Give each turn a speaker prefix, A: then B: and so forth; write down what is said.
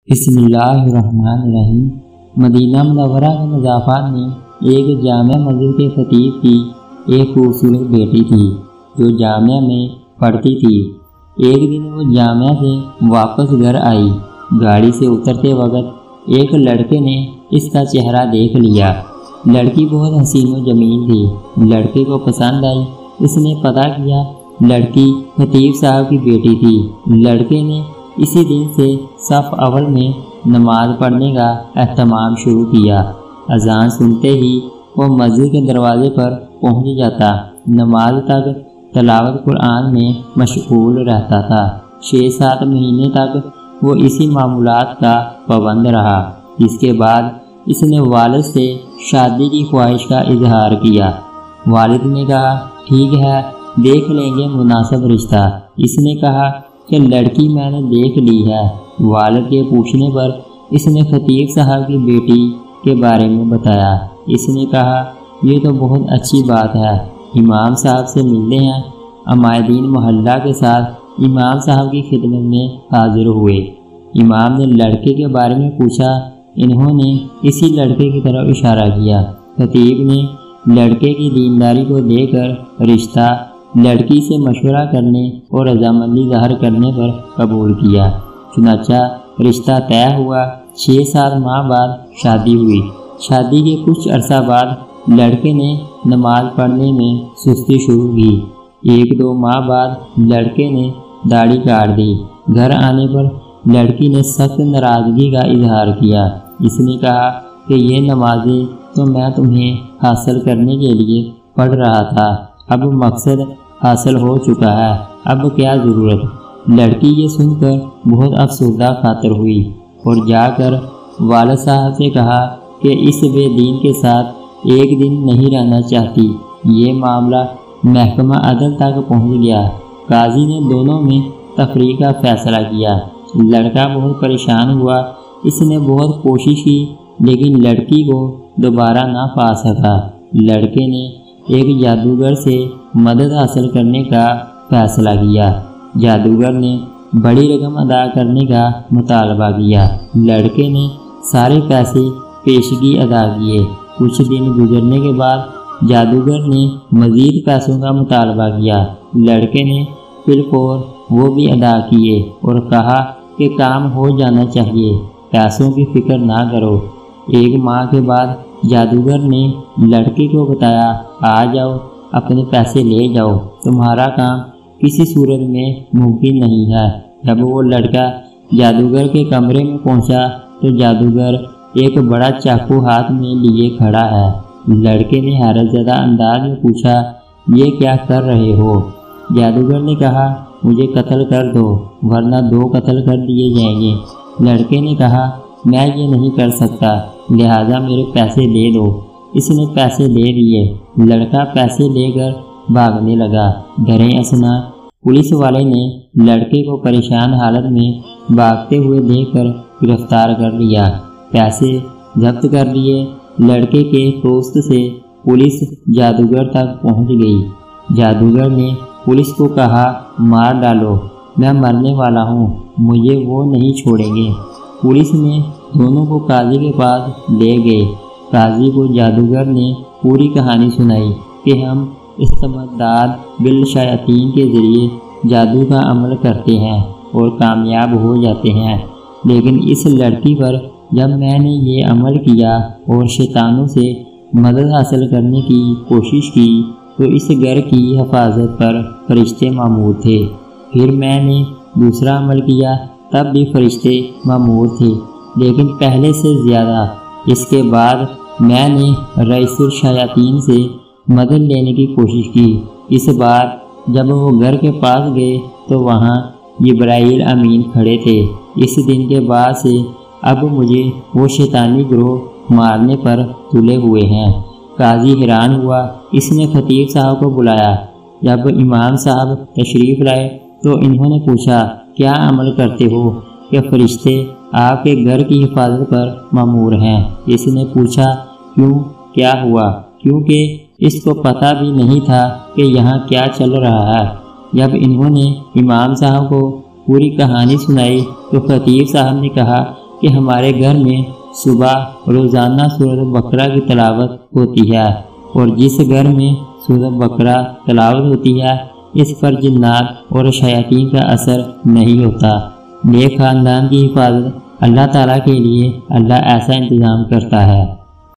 A: بسم اللہ الرحمن الرحیم۔ مدینہ منورہ کے مضافات میں ایک جامع مسجد کے خطیب کی ایک خوبصورت بیٹی تھی جو جامعہ میں پڑھتی تھی۔ ایک دن وہ جامعہ سے واپس گھر آئی۔ گاڑی سے اترتے وقت ایک لڑکے نے اس کا چہرہ دیکھ لیا۔ لڑکی بہت حسین و جمیل تھی۔ لڑکے کو پسند آئی۔ اس نے پتہ کیا لڑکی خطیب صاحب کی بیٹی تھی۔ لڑکے نے اسی دن سے صف اول میں نماز پڑھنے کا اہتمام شروع کیا۔ اذان سنتے ہی وہ مسجد کے دروازے پر پہنچ جاتا۔ نماز تک تلاوت قرآن میں مشغول رہتا تھا۔ 6-7 مہینے تک وہ اسی معمولات کا پابند رہا۔ اس کے بعد اس نے والد سے شادی کی خواہش کا اظہار کیا۔ والد نے کہا ٹھیک ہے، دیکھ لیں گے مناسب رشتہ۔ اس نے کہا کہ لڑکی میں نے دیکھ لی ہے۔ والد کے پوچھنے پر اس نے خطیب صاحب کی بیٹی کے بارے میں بتایا۔ اس نے کہا یہ تو بہت اچھی بات ہے، امام صاحب سے ملتے ہیں۔ عمائدین محلہ کے ساتھ امام صاحب کی خدمت میں حاضر ہوئے۔ امام نے لڑکے کے بارے میں پوچھا۔ انہوں نے اسی لڑکے کی طرف اشارہ کیا۔ خطیب نے لڑکے کی دینداری کو دیکھ کر رشتہ لڑکی سے مشورہ کرنے اور رضامندی ظاہر کرنے پر قبول کیا۔ چنانچہ رشتہ طے ہوا۔ 6-7 ماہ بعد شادی ہوئی۔ شادی کے کچھ عرصہ بعد لڑکے نے نماز پڑھنے میں سستی شروع کی۔ 1-2 ماہ بعد لڑکے نے داڑھی کاٹ دی۔ گھر آنے پر لڑکی نے سخت ناراضگی کا اظہار کیا۔ اس نے کہا کہ یہ نمازیں تو میں تمہیں حاصل کرنے کے لیے پڑھ رہا تھا، اب مقصد حاصل ہو چکا ہے، اب کیا ضرورت۔ لڑکی یہ سن کر بہت افسردہ خاطر ہوئی اور جا کر والد صاحب سے کہا کہ اس بے دین کے ساتھ ایک دن نہیں رہنا چاہتی۔ یہ معاملہ محکمہ عدل تک پہنچ گیا۔ قاضی نے دونوں میں تفریق کا فیصلہ کیا۔ لڑکا بہت پریشان ہوا۔ اس نے بہت کوشش کی لیکن لڑکی کو دوبارہ نہ پا سکا۔ لڑکے نے ایک جادوگر سے مدد حاصل کرنے کا فیصلہ کیا۔ جادوگر نے بڑی رقم ادا کرنے کا مطالبہ کیا۔ لڑکے نے سارے پیسے پیشگی ادا کیے۔ کچھ دن گزرنے کے بعد جادوگر نے مزید پیسوں کا مطالبہ کیا۔ لڑکے نے بالفور وہ بھی ادا کیے اور کہا کہ کام ہو جانا چاہیے، پیسوں کی فکر نہ کرو۔ 1 ماہ کے بعد جادوگر نے لڑکے کو بتایا آ جاؤ، اپنے پیسے لے جاؤ، تمہارا کام کسی صورت میں ممکن نہیں ہے۔ جب وہ لڑکا جادوگر کے کمرے میں پہنچا تو جادوگر ایک بڑا چاقو ہاتھ میں لیے کھڑا ہے۔ لڑکے نے حیرت زدہ انداز میں پوچھا یہ کیا کر رہے ہو؟ جادوگر نے کہا مجھے قتل کر دو ورنہ 2 قتل کر دیے جائیں گے۔ لڑکے نے کہا میں یہ نہیں کر سکتا، لہٰذا میرے پیسے دے دو۔ اس نے پیسے دے دیے۔ لڑکا پیسے لے کر بھاگنے لگا۔ دریں اثنا پولیس والے نے لڑکے کو پریشان حالت میں بھاگتے ہوئے دیکھ کر گرفتار کر لیا۔ پیسے ضبط کر لیے۔ لڑکے کے دوست سے پولیس جادوگر تک پہنچ گئی۔ جادوگر نے پولیس کو کہا مار ڈالو، میں مرنے والا ہوں، مجھے وہ نہیں چھوڑیں گے۔ پولیس نے دونوں کو قاضی کے پاس لے گئے۔ قاضی کو جادوگر نے پوری کہانی سنائی کہ ہم استمداد بالشیاطین کے ذریعے جادو کا عمل کرتے ہیں اور کامیاب ہو جاتے ہیں، لیکن اس لڑکی پر جب میں نے یہ عمل کیا اور شیطانوں سے مدد حاصل کرنے کی کوشش کی تو اس گھر کی حفاظت پر فرشتے مامور تھے۔ پھر میں نے دوسرا عمل کیا، تب بھی فرشتے مامور تھے لیکن پہلے سے زیادہ۔ اس کے بعد میں نے رئیس الشیاطین سے مدد لینے کی کوشش کی۔ اس بار جب وہ گھر کے پاس گئے تو وہاں جبرائیل امین کھڑے تھے۔ اس دن کے بعد سے اب مجھے وہ شیطانی گروہ مارنے پر تلے ہوئے ہیں۔ قاضی حیران ہوا۔ اس نے خطیب صاحب کو بلایا۔ جب امام صاحب تشریف لائے تو انہوں نے پوچھا کیا عمل کرتے ہو کہ فرشتے آپ کے گھر کی حفاظت پر مامور ہیں؟ اس نے پوچھا کیوں، کیا ہوا؟ کیونکہ اس کو پتہ بھی نہیں تھا کہ یہاں کیا چل رہا ہے۔ جب انہوں نے امام صاحب کو پوری کہانی سنائی تو خطیب صاحب نے کہا کہ ہمارے گھر میں صبح روزانہ سورۃ بقرہ کی تلاوت ہوتی ہے، اور جس گھر میں سورۃ بقرہ تلاوت ہوتی ہے اس پر جنات اور شیاطین کا اثر نہیں ہوتا۔ نیک خاندان کی حفاظت اللہ تعالیٰ کے لیے اللہ ایسا انتظام کرتا ہے۔